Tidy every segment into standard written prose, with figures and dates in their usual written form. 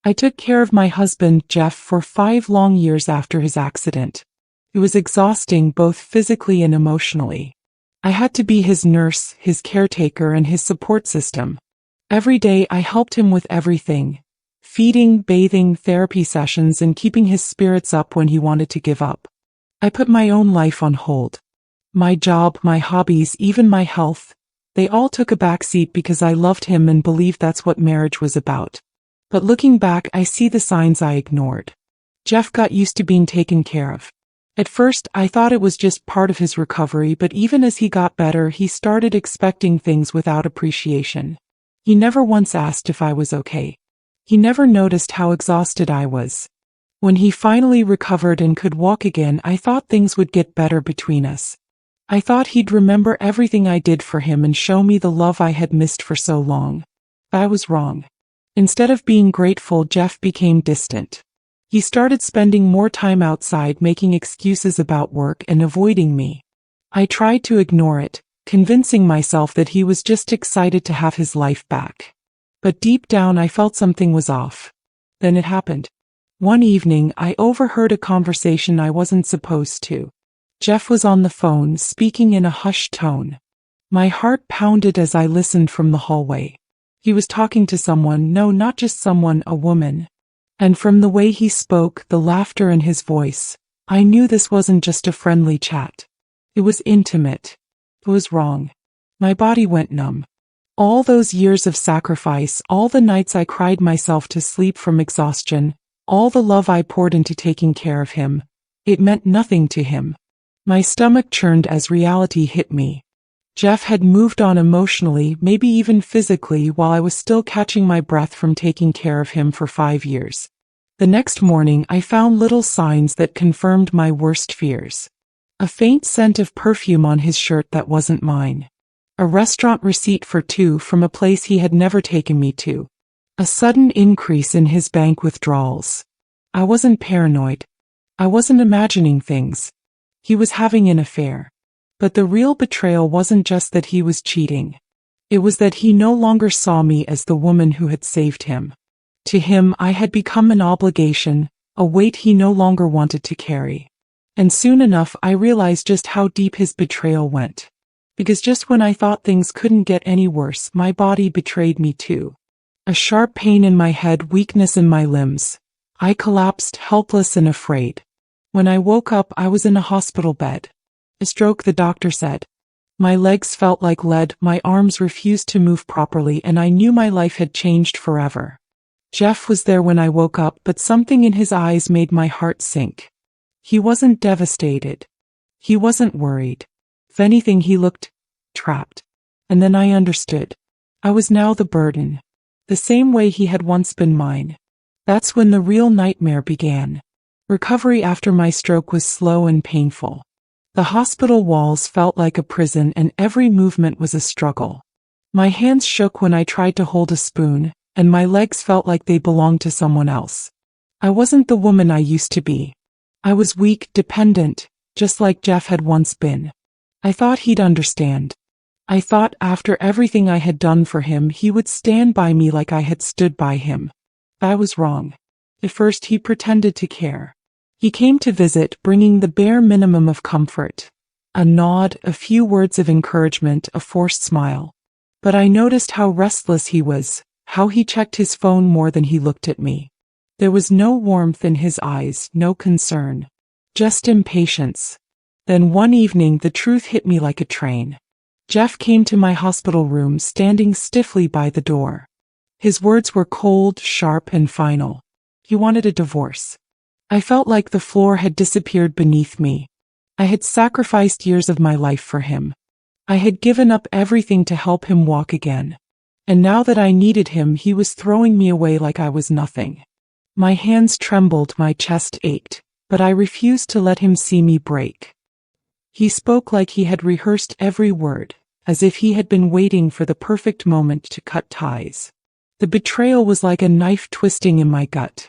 I took care of my husband, Jeff, for 5 long years after his accident. It was exhausting both physically and emotionally. I had to be his nurse, his caretaker, and his support system. Every day I helped him with everything: feeding, bathing, therapy sessions, and keeping his spirits up when he wanted to give up. I put my own life on hold. My job, my hobbies, even my health, they all took a backseat because I loved him and believed that's what marriage was about. But looking back, I see the signs I ignored. Jeff got used to being taken care of. At first, I thought it was just part of his recovery, but even as he got better, he started expecting things without appreciation. He never once asked if I was okay. He never noticed how exhausted I was. When he finally recovered and could walk again, I thought things would get better between us. I thought he'd remember everything I did for him and show me the love I had missed for so long. I was wrong. Instead of being grateful, Jeff became distant. He started spending more time outside, making excuses about work and avoiding me. I tried to ignore it, convincing myself that he was just excited to have his life back. But deep down I felt something was off. Then it happened. One evening, I overheard a conversation I wasn't supposed to. Jeff was on the phone, speaking in a hushed tone. My heart pounded as I listened from the hallway. He was talking to someone, no, not just someone, a woman. And from the way he spoke, the laughter in his voice, I knew this wasn't just a friendly chat. It was intimate. It was wrong. My body went numb. All those years of sacrifice, all the nights I cried myself to sleep from exhaustion, all the love I poured into taking care of him, it meant nothing to him. My stomach churned as reality hit me. Jeff had moved on emotionally, maybe even physically, while I was still catching my breath from taking care of him for 5 years. The next morning, I found little signs that confirmed my worst fears. A faint scent of perfume on his shirt that wasn't mine. A restaurant receipt for 2 from a place he had never taken me to. A sudden increase in his bank withdrawals. I wasn't paranoid. I wasn't imagining things. He was having an affair. But the real betrayal wasn't just that he was cheating. It was that he no longer saw me as the woman who had saved him. To him, I had become an obligation, a weight he no longer wanted to carry. And soon enough, I realized just how deep his betrayal went. Because just when I thought things couldn't get any worse, my body betrayed me too. A sharp pain in my head, weakness in my limbs. I collapsed, helpless and afraid. When I woke up, I was in a hospital bed. A stroke, the doctor said. My legs felt like lead, my arms refused to move properly, and I knew my life had changed forever. Jeff was there when I woke up, but something in his eyes made my heart sink. He wasn't devastated. He wasn't worried. If anything, he looked trapped. And then I understood. I was now the burden. The same way he had once been mine. That's when the real nightmare began. Recovery after my stroke was slow and painful. The hospital walls felt like a prison, and every movement was a struggle. My hands shook when I tried to hold a spoon, and my legs felt like they belonged to someone else. I wasn't the woman I used to be. I was weak, dependent, just like Jeff had once been. I thought he'd understand. I thought after everything I had done for him, he would stand by me like I had stood by him. I was wrong. At first, he pretended to care. He came to visit, bringing the bare minimum of comfort. A nod, a few words of encouragement, a forced smile. But I noticed how restless he was, how he checked his phone more than he looked at me. There was no warmth in his eyes, no concern. Just impatience. Then one evening, the truth hit me like a train. Jeff came to my hospital room, standing stiffly by the door. His words were cold, sharp, and final. He wanted a divorce. I felt like the floor had disappeared beneath me. I had sacrificed years of my life for him. I had given up everything to help him walk again. And now that I needed him, he was throwing me away like I was nothing. My hands trembled, my chest ached, but I refused to let him see me break. He spoke like he had rehearsed every word, as if he had been waiting for the perfect moment to cut ties. The betrayal was like a knife twisting in my gut.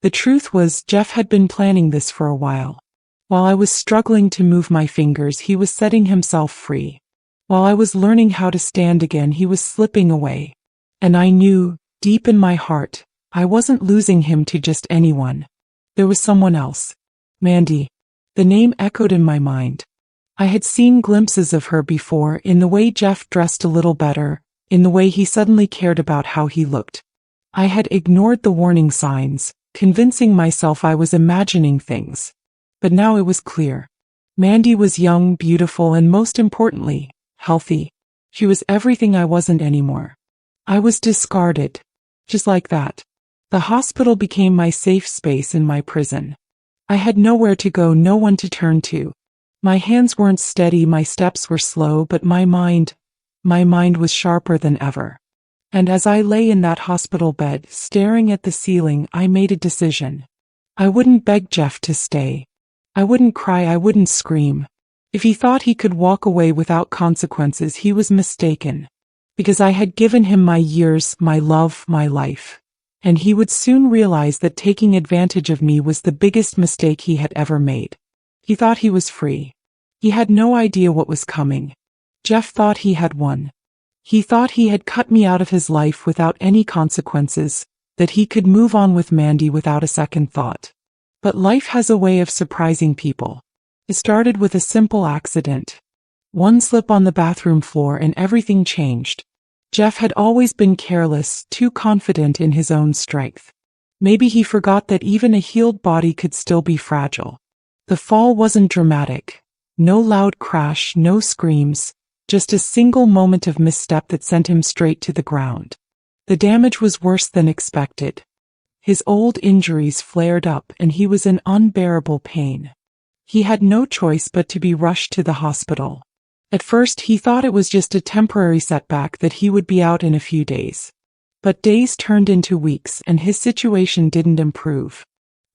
The truth was, Jeff had been planning this for a while. While I was struggling to move my fingers, he was setting himself free. While I was learning how to stand again, he was slipping away. And I knew, deep in my heart, I wasn't losing him to just anyone. There was someone else. Mandy. The name echoed in my mind. I had seen glimpses of her before, in the way Jeff dressed a little better, in the way he suddenly cared about how he looked. I had ignored the warning signs, convincing myself I was imagining things. But now it was clear. Mandy was young, beautiful, and most importantly, healthy. She was everything I wasn't anymore. I was discarded. Just like that. The hospital became my safe space in my prison. I had nowhere to go, no one to turn to. My hands weren't steady, my steps were slow, but my mind was sharper than ever. And as I lay in that hospital bed, staring at the ceiling, I made a decision. I wouldn't beg Jeff to stay. I wouldn't cry, I wouldn't scream. If he thought he could walk away without consequences, he was mistaken. Because I had given him my years, my love, my life. And he would soon realize that taking advantage of me was the biggest mistake he had ever made. He thought he was free. He had no idea what was coming. Jeff thought he had won. He thought he had cut me out of his life without any consequences, that he could move on with Mandy without a second thought. But life has a way of surprising people. It started with a simple accident. One slip on the bathroom floor and everything changed. Jeff had always been careless, too confident in his own strength. Maybe he forgot that even a healed body could still be fragile. The fall wasn't dramatic. No loud crash, no screams, just a single moment of misstep that sent him straight to the ground. The damage was worse than expected. His old injuries flared up and he was in unbearable pain. He had no choice but to be rushed to the hospital. At first he thought it was just a temporary setback, that he would be out in a few days. But days turned into weeks and his situation didn't improve.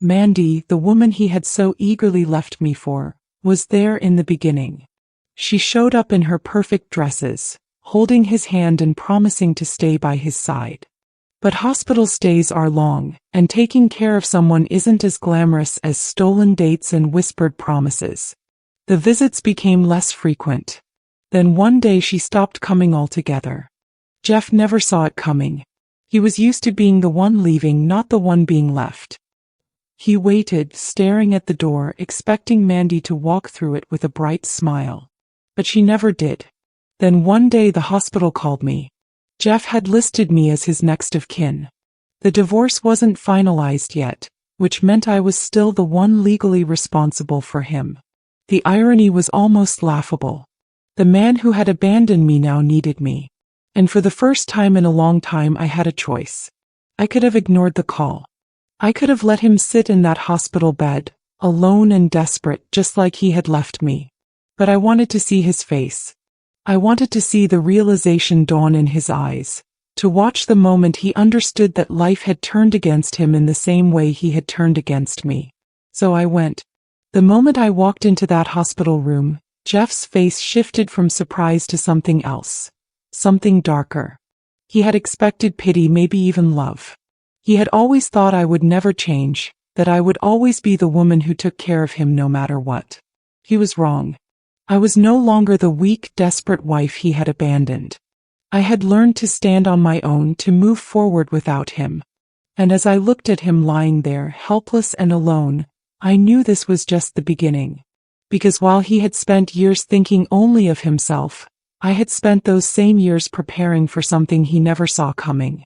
Mandy, the woman he had so eagerly left me for, was there in the beginning. She showed up in her perfect dresses, holding his hand and promising to stay by his side. But hospital stays are long, and taking care of someone isn't as glamorous as stolen dates and whispered promises. The visits became less frequent. Then one day she stopped coming altogether. Jeff never saw it coming. He was used to being the one leaving, not the one being left. He waited, staring at the door, expecting Mandy to walk through it with a bright smile. But she never did. Then one day the hospital called me. Jeff had listed me as his next of kin. The divorce wasn't finalized yet, which meant I was still the one legally responsible for him. The irony was almost laughable. The man who had abandoned me now needed me. And for the first time in a long time I had a choice. I could have ignored the call. I could have let him sit in that hospital bed, alone and desperate, just like he had left me. But I wanted to see his face. I wanted to see the realization dawn in his eyes, to watch the moment he understood that life had turned against him in the same way he had turned against me. So I went. The moment I walked into that hospital room, Jeff's face shifted from surprise to something else. Something darker. He had expected pity, maybe even love. He had always thought I would never change, that I would always be the woman who took care of him no matter what. He was wrong. I was no longer the weak, desperate wife he had abandoned. I had learned to stand on my own, to move forward without him. And as I looked at him lying there, helpless and alone, I knew this was just the beginning. Because while he had spent years thinking only of himself, I had spent those same years preparing for something he never saw coming.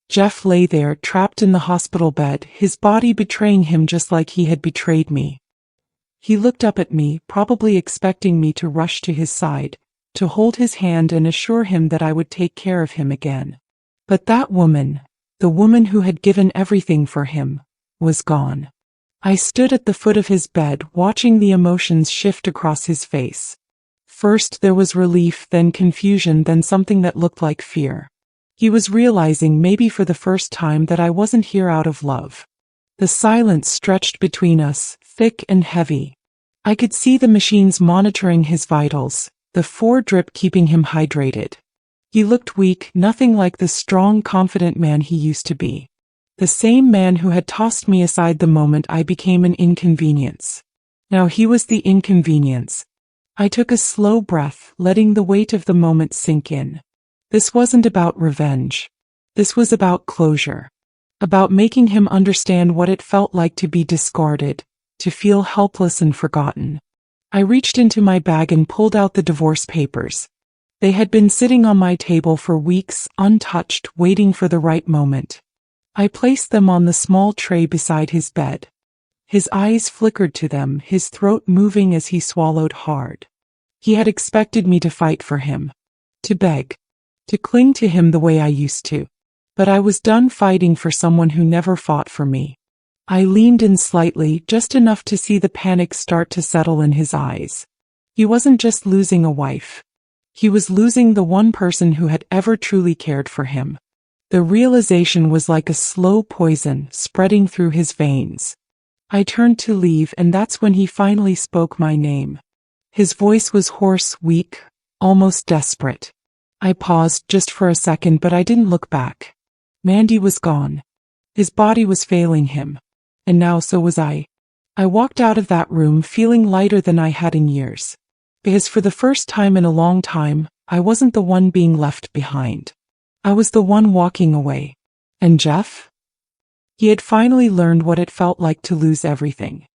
Jeff lay there, trapped in the hospital bed, his body betraying him just like he had betrayed me. He looked up at me, probably expecting me to rush to his side, to hold his hand and assure him that I would take care of him again. But that woman, the woman who had given everything for him, was gone. I stood at the foot of his bed, watching the emotions shift across his face. First there was relief, then confusion, then something that looked like fear. He was realizing, maybe for the first time, that I wasn't here out of love. The silence stretched between us, thick and heavy. I could see the machines monitoring his vitals, the drip keeping him hydrated. He looked weak, nothing like the strong, confident man he used to be. The same man who had tossed me aside the moment I became an inconvenience. Now he was the inconvenience. I took a slow breath, letting the weight of the moment sink in. This wasn't about revenge. This was about closure. about making him understand what it felt like to be discarded, to feel helpless and forgotten. I reached into my bag and pulled out the divorce papers. They had been sitting on my table for weeks, untouched, waiting for the right moment. I placed them on the small tray beside his bed. His eyes flickered to them, his throat moving as he swallowed hard. He had expected me to fight for him, to beg, to cling to him the way I used to. But I was done fighting for someone who never fought for me. I leaned in slightly, just enough to see the panic start to settle in his eyes. He wasn't just losing a wife. He was losing the one person who had ever truly cared for him. The realization was like a slow poison spreading through his veins. I turned to leave, and that's when he finally spoke my name. His voice was hoarse, weak, almost desperate. I paused just for a second, but I didn't look back. Mandy was gone. His body was failing him. And now so was I. I walked out of that room feeling lighter than I had in years. Because for the first time in a long time, I wasn't the one being left behind. I was the one walking away. And Jeff? He had finally learned what it felt like to lose everything.